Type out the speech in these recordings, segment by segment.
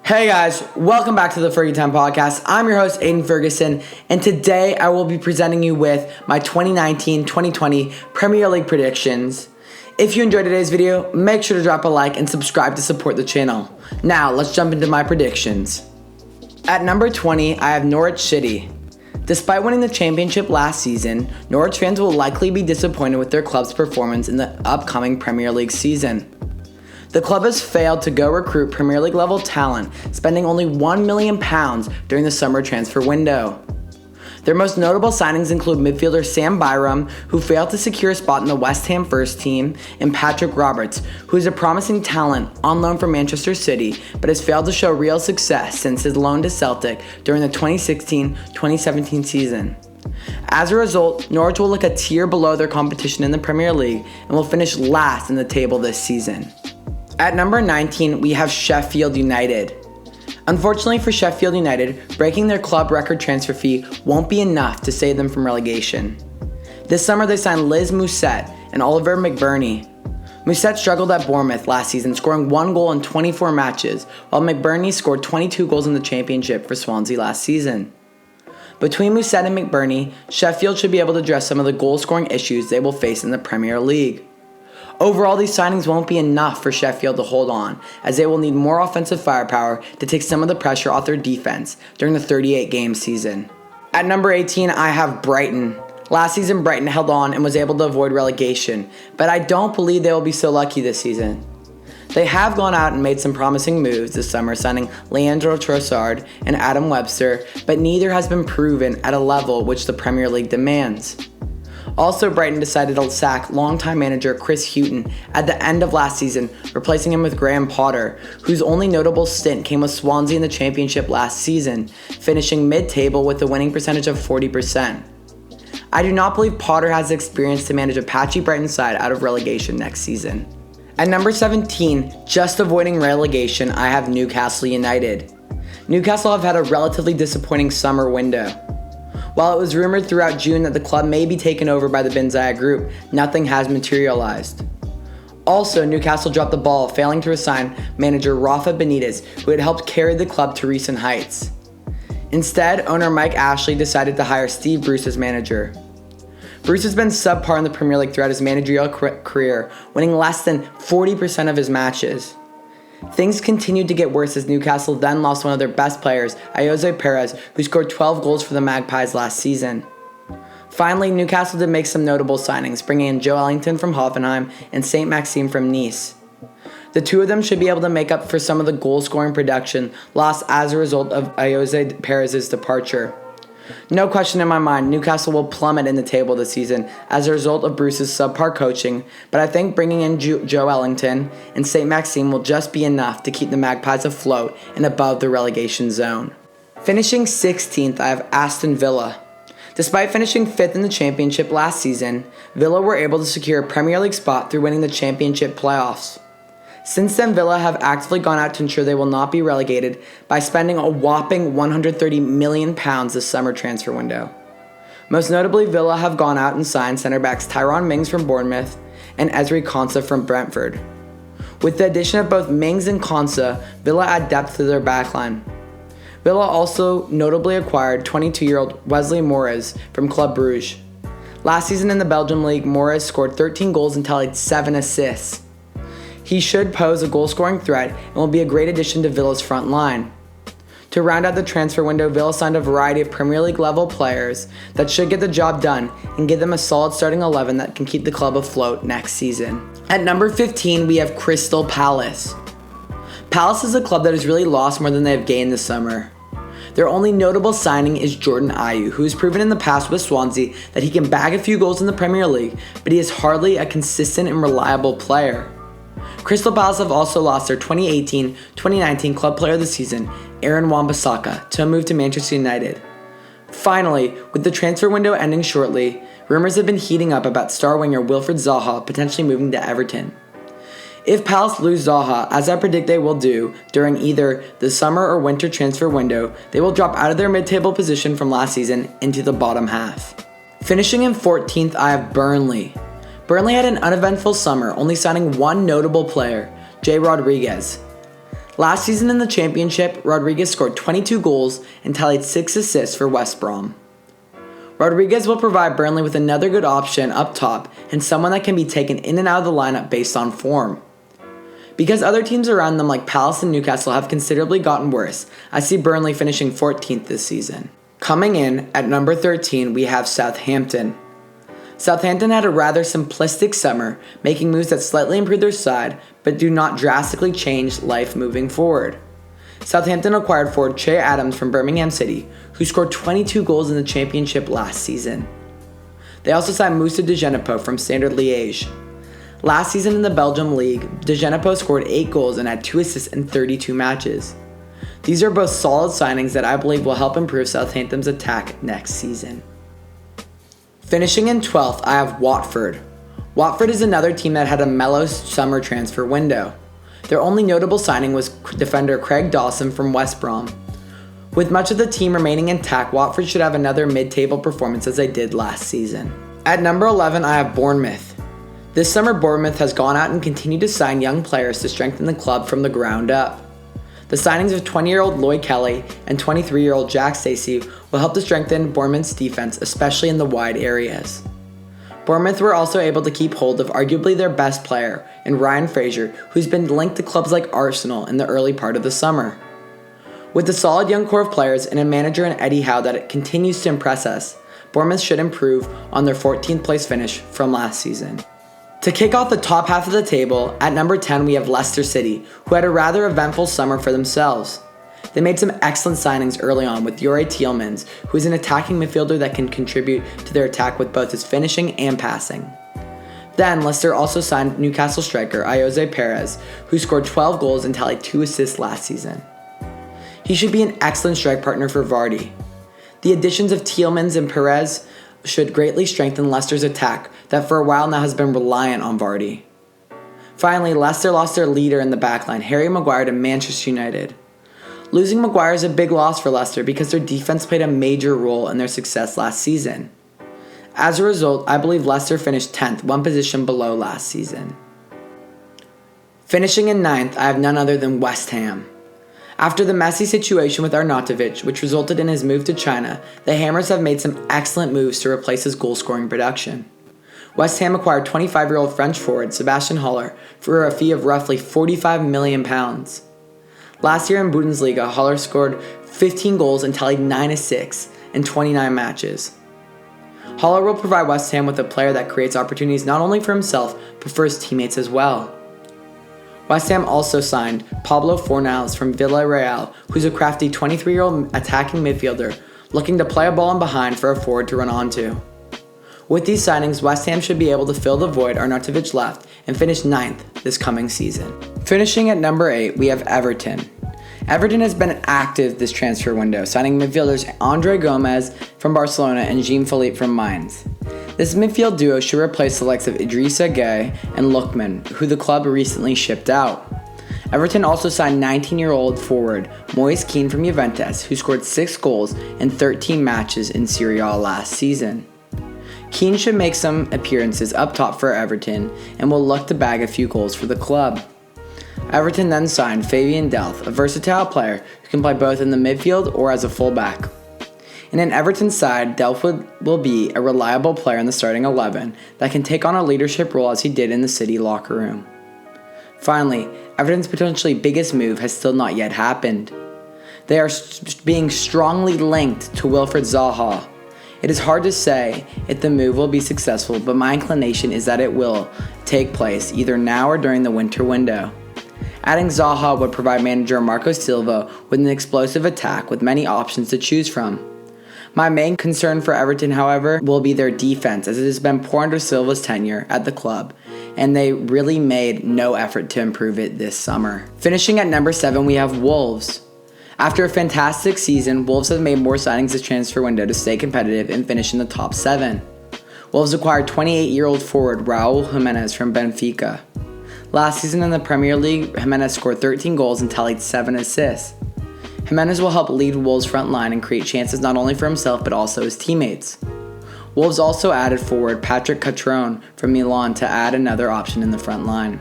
Hey guys, welcome back to the Fergie Time Podcast. I'm your host, Aiden Ferguson, and today I will be presenting you with my 2019-2020 Premier League predictions. If you enjoyed today's video, make sure to drop a like and subscribe to support the channel. Now, let's jump into my predictions. At number 20, I have Norwich City. Despite winning the championship last season, Norwich fans will likely be disappointed with their club's performance in the upcoming Premier League season. The club has failed to go recruit Premier League level talent, spending only £1 million during the summer transfer window. Their most notable signings include midfielder Sam Byram, who failed to secure a spot in the West Ham first team, and Patrick Roberts, who is a promising talent on loan from Manchester City, but has failed to show real success since his loan to Celtic during the 2016-2017 season. As a result, Norwich will look a tier below their competition in the Premier League and will finish last in the table this season. At number 19, we have Sheffield United. Unfortunately for Sheffield United, breaking their club record transfer fee won't be enough to save them from relegation. This summer they signed Liz Mousset and Oliver McBurney. Mousset struggled at Bournemouth last season, scoring 1 goal in 24 matches, while McBurney scored 22 goals in the Championship for Swansea last season. Between Mousset and McBurney, Sheffield should be able to address some of the goal-scoring issues they will face in the Premier League. Overall, these signings won't be enough for Sheffield to hold on, as they will need more offensive firepower to take some of the pressure off their defense during the 38-game season. At number 18, I have Brighton. Last season, Brighton held on and was able to avoid relegation, but I don't believe they will be so lucky this season. They have gone out and made some promising moves this summer, signing Leandro Trossard and Adam Webster, but neither has been proven at a level which the Premier League demands. Also, Brighton decided to sack longtime manager Chris Hughton at the end of last season, replacing him with Graham Potter, whose only notable stint came with Swansea in the Championship last season, finishing mid-table with a winning percentage of 40%. I do not believe Potter has the experience to manage a patchy Brighton side out of relegation next season. At number 17, just avoiding relegation, I have Newcastle United. Newcastle have had a relatively disappointing summer window. While it was rumored throughout June that the club may be taken over by the Benzaya Group, nothing has materialized. Also, Newcastle dropped the ball, failing to resign manager Rafa Benitez, who had helped carry the club to recent heights. Instead, owner Mike Ashley decided to hire Steve Bruce as manager. Bruce has been subpar in the Premier League throughout his managerial career, winning less than 40% of his matches. Things continued to get worse as Newcastle then lost one of their best players, Ayoze Perez, who scored 12 goals for the Magpies last season. Finally, Newcastle did make some notable signings, bringing in Joe Ellington from Hoffenheim and Saint Maxime from Nice. The two of them should be able to make up for some of the goal-scoring production lost as a result of Ayoze Perez's departure. No question in my mind, Newcastle will plummet in the table this season as a result of Bruce's subpar coaching, but I think bringing in Joe Ellington and Saint Maxime will just be enough to keep the Magpies afloat and above the relegation zone. Finishing 16th, I have Aston Villa. Despite finishing 5th in the Championship last season, Villa were able to secure a Premier League spot through winning the Championship playoffs. Since then, Villa have actively gone out to ensure they will not be relegated by spending a whopping £130 million this summer transfer window. Most notably, Villa have gone out and signed centre-backs Tyrone Mings from Bournemouth and Ezri Konsa from Brentford. With the addition of both Mings and Konsa, Villa add depth to their backline. Villa also notably acquired 22-year-old Wesley Moraes from Club Brugge. Last season in the Belgian League, Moraes scored 13 goals and tallied 7 assists. He should pose a goal-scoring threat and will be a great addition to Villa's front line. To round out the transfer window, Villa signed a variety of Premier League level players that should get the job done and give them a solid starting 11 that can keep the club afloat next season. At number 15, we have Crystal Palace. Palace is a club that has really lost more than they have gained this summer. Their only notable signing is Jordan Ayew, who has proven in the past with Swansea that he can bag a few goals in the Premier League, but he is hardly a consistent and reliable player. Crystal Palace have also lost their 2018-2019 Club Player of the Season, Aaron Wan-Bissaka, to a move to Manchester United. Finally, with the transfer window ending shortly, rumors have been heating up about star winger Wilfried Zaha potentially moving to Everton. If Palace lose Zaha, as I predict they will do, during either the summer or winter transfer window, they will drop out of their mid-table position from last season into the bottom half. Finishing in 14th, I have Burnley. Burnley had an uneventful summer, only signing one notable player, Jay Rodriguez. Last season in the championship, Rodriguez scored 22 goals and tallied 6 assists for West Brom. Rodriguez will provide Burnley with another good option up top and someone that can be taken in and out of the lineup based on form. Because other teams around them like Palace and Newcastle have considerably gotten worse, I see Burnley finishing 14th this season. Coming in at number 13, we have Southampton. Southampton had a rather simplistic summer, making moves that slightly improve their side, but do not drastically change life moving forward. Southampton acquired forward Che Adams from Birmingham City, who scored 22 goals in the championship last season. They also signed Moussa Degenepo from Standard Liège. Last season in the Belgium League, Degenepo scored 8 goals and had 2 assists in 32 matches. These are both solid signings that I believe will help improve Southampton's attack next season. Finishing in 12th, I have Watford. Watford is another team that had a mellow summer transfer window. Their only notable signing was defender Craig Dawson from West Brom. With much of the team remaining intact, Watford should have another mid-table performance as they did last season. At number 11, I have Bournemouth. This summer, Bournemouth has gone out and continued to sign young players to strengthen the club from the ground up. The signings of 20-year-old Lloyd Kelly and 23-year-old Jack Stacey will help to strengthen Bournemouth's defense, especially in the wide areas. Bournemouth were also able to keep hold of arguably their best player in Ryan Fraser, who's been linked to clubs like Arsenal in the early part of the summer. With a solid young core of players and a manager in Eddie Howe that continues to impress us, Bournemouth should improve on their 14th place finish from last season. To kick off the top half of the table, at number 10 we have Leicester City, who had a rather eventful summer for themselves. They made some excellent signings early on with Youri Tielemans, who is an attacking midfielder that can contribute to their attack with both his finishing and passing. Then, Leicester also signed Newcastle striker Ayoze Perez, who scored 12 goals and tallied 2 assists last season. He should be an excellent strike partner for Vardy. The additions of Tielemans and Perez should greatly strengthen Leicester's attack that for a while now has been reliant on Vardy. Finally, Leicester lost their leader in the backline, Harry Maguire, to Manchester United. Losing Maguire is a big loss for Leicester because their defense played a major role in their success last season. As a result, I believe Leicester finished 10th, one position below last season. Finishing in 9th, I have none other than West Ham. After the messy situation with Arnautovic, which resulted in his move to China, the Hammers have made some excellent moves to replace his goal-scoring production. West Ham acquired 25-year-old French forward Sebastian Haller for a fee of roughly £45 million. Last year in Bundesliga, Haller scored 15 goals and tallied 9 assists in 29 matches. Haller will provide West Ham with a player that creates opportunities not only for himself, but for his teammates as well. West Ham also signed Pablo Fornals from Villarreal, who's a crafty 23-year-old attacking midfielder looking to play a ball in behind for a forward to run onto. With these signings, West Ham should be able to fill the void Arnautovic left and finish 9th this coming season. Finishing at number 8, we have Everton. Everton has been active this transfer window, signing midfielders Andre Gomez from Barcelona and Jean-Philippe from Mainz. This midfield duo should replace the likes of Idrissa Gueye and Lookman, who the club recently shipped out. Everton also signed 19-year-old forward Moise Kean from Juventus, who scored 6 goals in 13 matches in Serie A last season. Kean should make some appearances up top for Everton and will look to bag a few goals for the club. Everton then signed Fabian Delph, a versatile player who can play both in the midfield or as a fullback. In an Everton side, Delph will be a reliable player in the starting 11 that can take on a leadership role as he did in the City locker room. Finally, Everton's potentially biggest move has still not yet happened. They are being strongly linked to Wilfried Zaha. It is hard to say if the move will be successful, but my inclination is that it will take place either now or during the winter window. Adding Zaha would provide manager Marco Silva with an explosive attack with many options to choose from. My main concern for Everton, however, will be their defense, as it has been poor under Silva's tenure at the club, and they really made no effort to improve it this summer. Finishing at number 7, we have Wolves. After a fantastic season, Wolves have made more signings this transfer window to stay competitive and finish in the top 7. Wolves acquired 28-year-old forward Raul Jimenez from Benfica. Last season in the Premier League, Jimenez scored 13 goals and tallied 7 assists. Jimenez will help lead Wolves' front line and create chances not only for himself but also his teammates. Wolves also added forward Patrick Cutrone from Milan to add another option in the front line.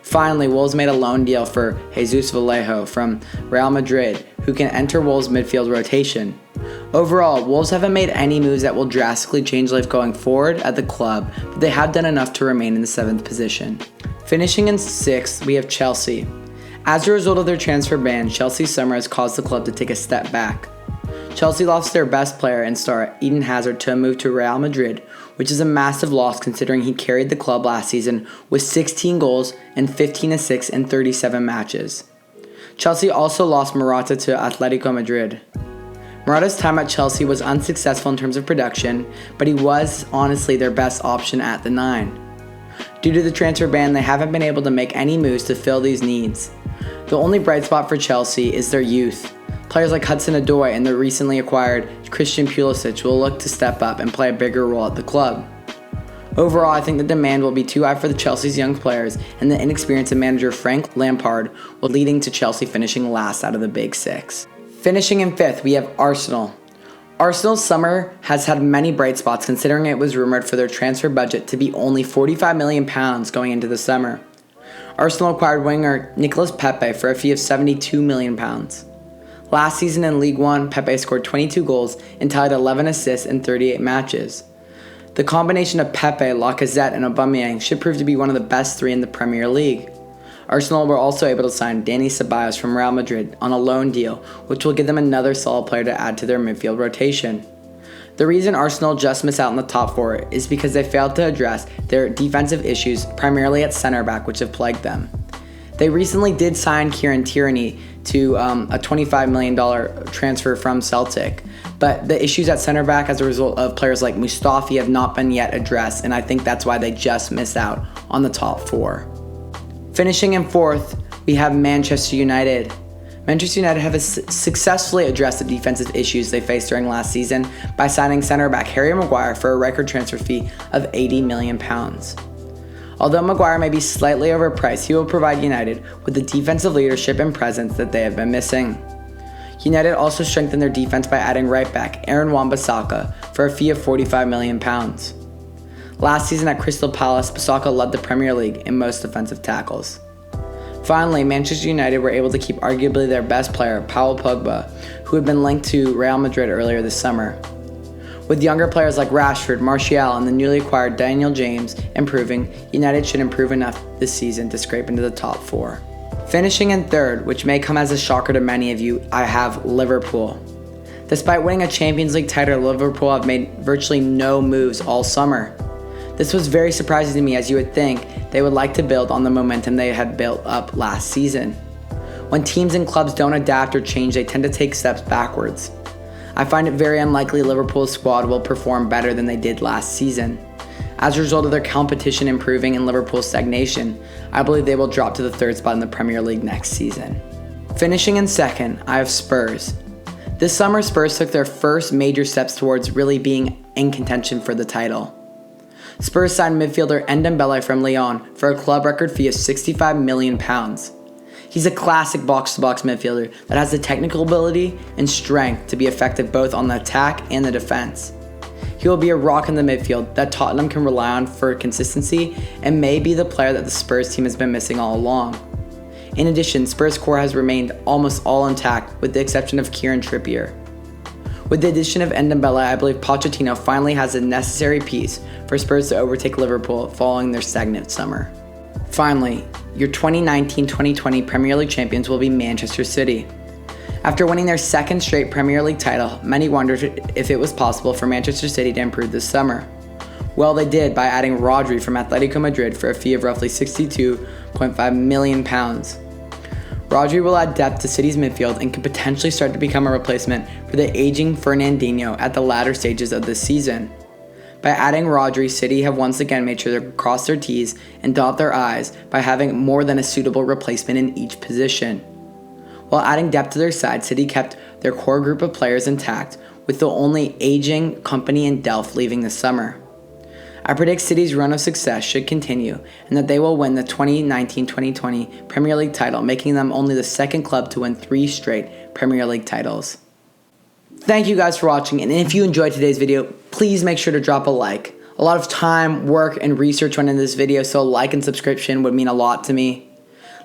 Finally, Wolves made a loan deal for Jesus Vallejo from Real Madrid, who can enter Wolves' midfield rotation. Overall, Wolves haven't made any moves that will drastically change life going forward at the club, but they have done enough to remain in the 7th position. Finishing in 6th, we have Chelsea. As a result of their transfer ban, Chelsea's summer has caused the club to take a step back. Chelsea lost their best player and star, Eden Hazard, to a move to Real Madrid, which is a massive loss considering he carried the club last season with 16 goals and 15 assists in 37 matches. Chelsea also lost Morata to Atletico Madrid. Morata's time at Chelsea was unsuccessful in terms of production, but he was honestly their best option at the 9. Due to the transfer ban, they haven't been able to make any moves to fill these needs. The only bright spot for Chelsea is their youth. Players like Hudson-Odoi and the recently acquired Christian Pulisic will look to step up and play a bigger role at the club. Overall, I think the demand will be too high for the Chelsea's young players, and the inexperience of manager Frank Lampard will leading to Chelsea finishing last out of the Big Six. Finishing in 5th, we have Arsenal. Arsenal's summer has had many bright spots considering it was rumored for their transfer budget to be only £45 million going into the summer. Arsenal acquired winger Nicolas Pepe for a fee of £72 million. Last season in League One, Pepe scored 22 goals and tallied 11 assists in 38 matches. The combination of Pepe, Lacazette, and Aubameyang should prove to be one of the best 3 in the Premier League. Arsenal were also able to sign Dani Ceballos from Real Madrid on a loan deal, which will give them another solid player to add to their midfield rotation. The reason Arsenal just missed out in the top 4 is because they failed to address their defensive issues, primarily at center back, which have plagued them. They recently did sign Kieran Tierney to a $25 million transfer from Celtic, but the issues at center back as a result of players like Mustafi have not been yet addressed, and I think that's why they just missed out on the top 4. Finishing in 4th, we have Manchester United. Manchester United have successfully addressed the defensive issues they faced during last season by signing center back Harry Maguire for a record transfer fee of £80 million. Although Maguire may be slightly overpriced, he will provide United with the defensive leadership and presence that they have been missing. United also strengthened their defense by adding right back Aaron Wan-Bissaka for a fee of £45 million. Last season at Crystal Palace, Bissaka led the Premier League in most defensive tackles. Finally, Manchester United were able to keep arguably their best player, Paul Pogba, who had been linked to Real Madrid earlier this summer. With younger players like Rashford, Martial, and the newly acquired Daniel James improving, United should improve enough this season to scrape into the top 4. Finishing in 3rd, which may come as a shocker to many of you, I have Liverpool. Despite winning a Champions League title, Liverpool have made virtually no moves all summer. This was very surprising to me, as you would think they would like to build on the momentum they had built up last season. When teams and clubs don't adapt or change, they tend to take steps backwards. I find it very unlikely Liverpool's squad will perform better than they did last season. As a result of their competition improving and Liverpool's stagnation, I believe they will drop to the 3rd spot in the Premier League next season. Finishing in 2nd, I have Spurs. This summer, Spurs took their first major steps towards really being in contention for the title. Spurs signed midfielder Ndombele from Lyon for a club record fee of £65 million. He's a classic box-to-box midfielder that has the technical ability and strength to be effective both on the attack and the defense. He will be a rock in the midfield that Tottenham can rely on for consistency and may be the player that the Spurs team has been missing all along. In addition, Spurs' core has remained almost all intact with the exception of Kieran Trippier. With the addition of Ndombele, I believe Pochettino finally has a necessary piece for Spurs to overtake Liverpool following their stagnant summer. Finally, your 2019-2020 Premier League champions will be Manchester City. After winning their 2nd straight Premier League title, many wondered if it was possible for Manchester City to improve this summer. Well, they did by adding Rodri from Atletico Madrid for a fee of roughly £62.5 million. Rodri will add depth to City's midfield and could potentially start to become a replacement for the aging Fernandinho at the latter stages of this season. By adding Rodri, City have once again made sure to cross their T's and dot their I's by having more than a suitable replacement in each position. While adding depth to their side, City kept their core group of players intact, with the only aging Kompany and Delph leaving this summer. I predict City's run of success should continue and that they will win the 2019-2020 Premier League title, making them only the 2nd club to win 3 straight Premier League titles. Thank you guys for watching, and if you enjoyed today's video, please make sure to drop a like. A lot of time, work, and research went into this video, so a like and subscription would mean a lot to me.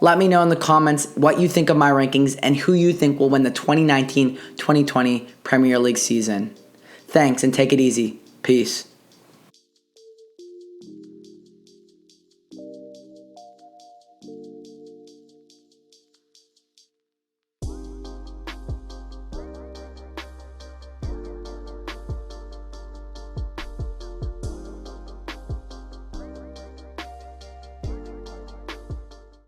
Let me know in the comments what you think of my rankings and who you think will win the 2019-2020 Premier League season. Thanks, and take it easy. Peace.